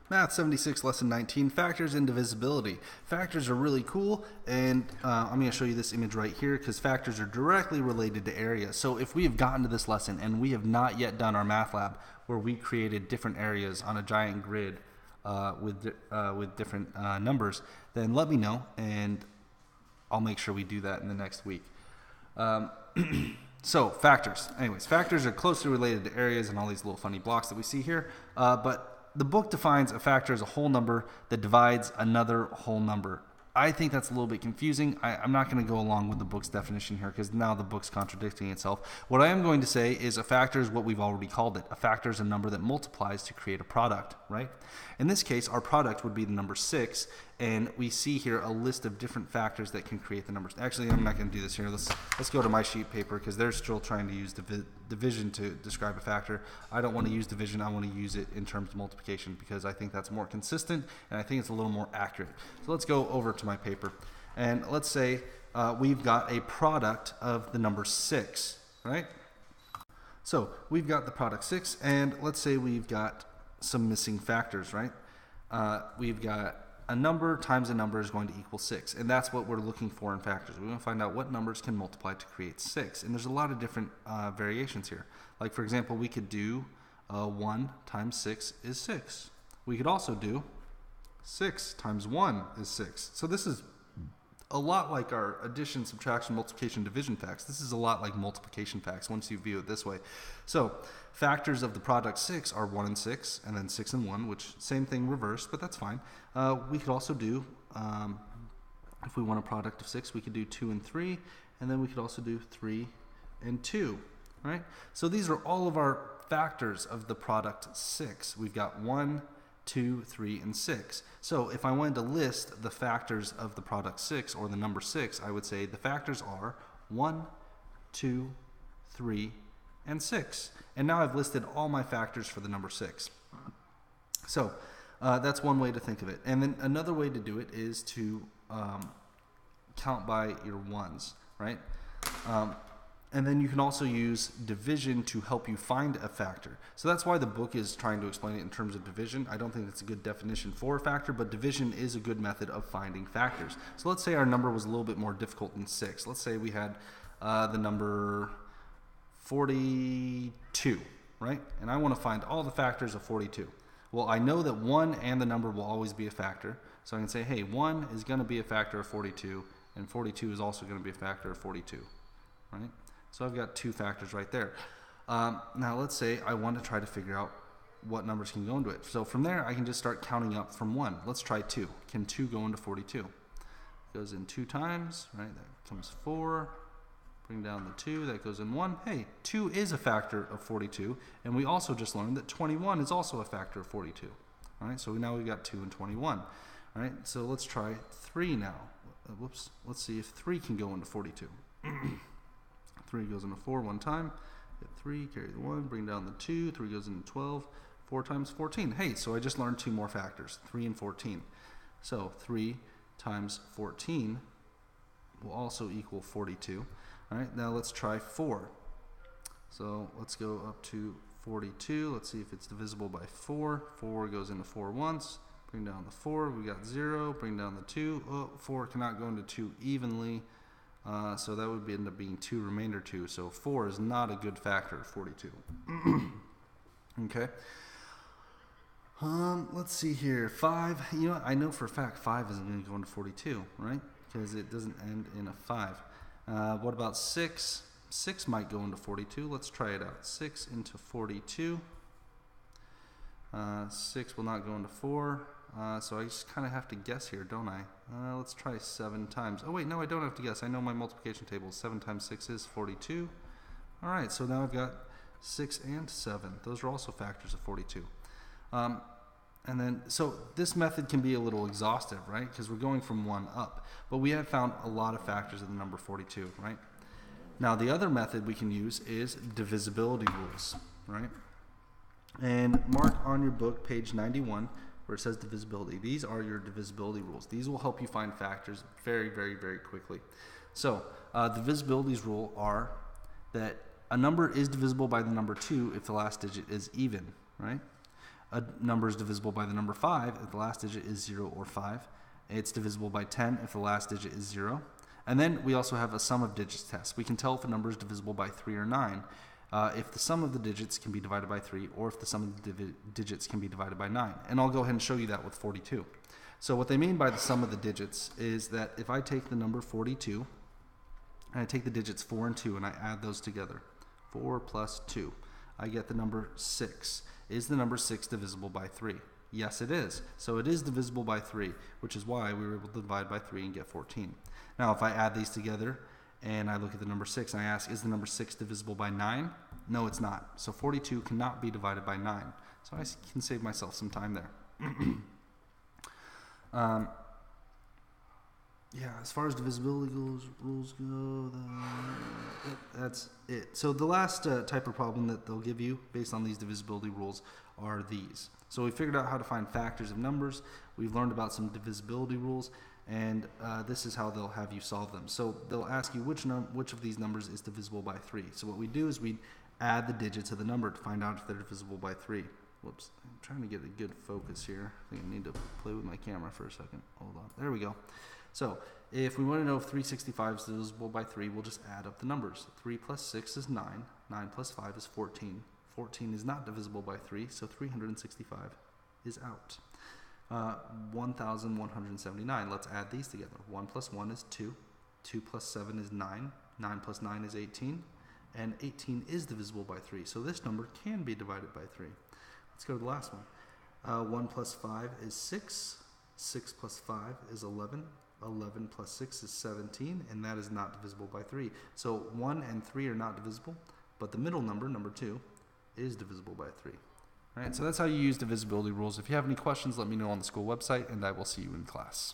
Math 76, Lesson 19, Factors and Divisibility. Factors are really cool, and I'm going to show you this image right here because factors are directly related to areas. So if we have gotten to this lesson and we have not yet done our math lab where we created different areas on a giant grid with different numbers, then let me know and I'll make sure we do that in the next week. So factors. Anyways, factors are closely related to areas and all these little funny blocks that we see here, but the book defines a factor as a whole number that divides another whole number. I think that's a little bit confusing. I'm not going to go along with the book's definition here because now the book's contradicting itself. What I am going to say is a factor is what we've already called it. A factor is a number that multiplies to create a product, right? In this case, our product would be the number 6, and we see here a list of different factors that can create the numbers. Actually, I'm not going to do this here. Let's go to my sheet paper because they're still trying to use division to describe a factor. I don't want to use division. I want to use it in terms of multiplication because I think that's more consistent and I think it's a little more accurate. So let's go over to my paper, and let's say we've got a product of the number 6, right? So we've got the product 6, and let's say we've got some missing factors, right? We've got a number times a number is going to equal 6, and that's what we're looking for in factors. We want to find out what numbers can multiply to create 6, and there's a lot of different variations here. Like for example, we could do 1 times 6 is 6. We could also do 6 times 1 is 6. So this is a lot like our addition, subtraction, multiplication, division facts. This is a lot like multiplication facts once you view it this way. So factors of the product 6 are 1 and 6, and then 6 and 1, which same thing reversed, but that's fine. We could also do, if we want a product of 6, we could do 2 and 3, and then we could also do 3 and 2, right? So these are all of our factors of the product 6. We've got 1, 2, 3, and 6. So if I wanted to list the factors of the product 6 or the number 6, I would say the factors are 1, 2, 3, and 6. And now I've listed all my factors for the number 6. So that's one way to think of it. And then another way to do it is to count by your ones, right? And then you can also use division to help you find a factor. So that's why the book is trying to explain it in terms of division. I don't think that's a good definition for a factor, but division is a good method of finding factors. So let's say our number was a little bit more difficult than 6. Let's say we had the number 42, right? And I want to find all the factors of 42. Well, I know that 1 and the number will always be a factor. So I can say, hey, 1 is going to be a factor of 42, and 42 is also going to be a factor of 42, right? So I've got 2 factors right there. Now let's say I want to try to figure out what numbers can go into it. So from there, I can just start counting up from 1. Let's try 2. Can 2 go into 42? Goes in 2 times, right? That comes 4. Bring down the 2. That goes in 1. Hey, 2 is a factor of 42. And we also just learned that 21 is also a factor of 42. All right, so now we've got 2 and 21. All right, so let's try 3 now. Whoops. Let's see if 3 can go into 42. 3 goes into 4 one time. Hit 3, carry the 1, bring down the 2. 3 goes into 12. 4 times 14. Hey, so I just learned 2 more factors, 3 and 14. So 3 times 14 will also equal 42. All right, now let's try 4. So let's go up to 42. Let's see if it's divisible by 4. 4 goes into 4 once. Bring down the 4. We got 0. Bring down the 2. Oh, 4 cannot go into 2 evenly. So that would end up being 2 remainder 2. So 4 is not a good factor of 42. Okay. Let's see here. 5. You know what? I know for a fact 5 isn't going to go into 42, right? Because it doesn't end in a 5. What about 6? 6 might go into 42. Let's try it out. 6 into 42. 6 will not go into 4. So I just kind of have to guess here, don't I? Let's try 7 times. Oh wait, no, I don't have to guess. I know my multiplication table. 7 times 6 is 42. All right, so now I've got 6 and 7. Those are also factors of 42. And then, so this method can be a little exhaustive, right? Because we're going from 1 up. But we have found a lot of factors of the number 42, right? Now, the other method we can use is divisibility rules, right? And mark on your book, page 91, where it says divisibility. These are your divisibility rules. These will help you find factors very, very, very quickly. So the divisibilities rule are that a number is divisible by the number 2 if the last digit is even, right? A number is divisible by the number 5 if the last digit is 0 or 5. It's divisible by 10 if the last digit is 0. And then we also have a sum of digits test. We can tell if a number is divisible by 3 or 9 if the sum of the digits can be divided by 3 or if the sum of the digits can be divided by 9. And I'll go ahead and show you that with 42. So what they mean by the sum of the digits is that if I take the number 42 and I take the digits 4 and 2 and I add those together, 4 plus 2, I get the number 6. Is the number 6 divisible by 3? Yes, it is. So it is divisible by 3, which is why we were able to divide by 3 and get 14. Now, if I add these together and I look at the number 6 and I ask, is the number 6 divisible by 9? No, it's not. So 42 cannot be divided by 9. So I can save myself some time there. Yeah, as far as divisibility rules go, that's it. So the last type of problem that they'll give you based on these divisibility rules are these. So we figured out how to find factors of numbers. We've learned about some divisibility rules, and this is how they'll have you solve them. So they'll ask you which of these numbers is divisible by 3. So what we do is we add the digits of the number to find out if they're divisible by 3. Whoops, I'm trying to get a good focus here. I think I need to play with my camera for a second. Hold on, there we go. So if we want to know if 365 is divisible by 3, we'll just add up the numbers. 3 plus 6 is 9. 9 plus 5 is 14. 14 is not divisible by 3, so 365 is out. 1,179. Let's add these together. 1 plus 1 is 2. 2 plus 7 is 9. 9 plus 9 is 18. And 18 is divisible by 3, so this number can be divided by 3. Let's go to the last one. 1 plus 5 is 6. 6 plus 5 is 11. 11 plus 6 is 17, and that is not divisible by 3. So 1 and 3 are not divisible, but the middle number, number 2, is divisible by 3. All right, so that's how you use divisibility rules. If you have any questions, let me know on the school website, and I will see you in class.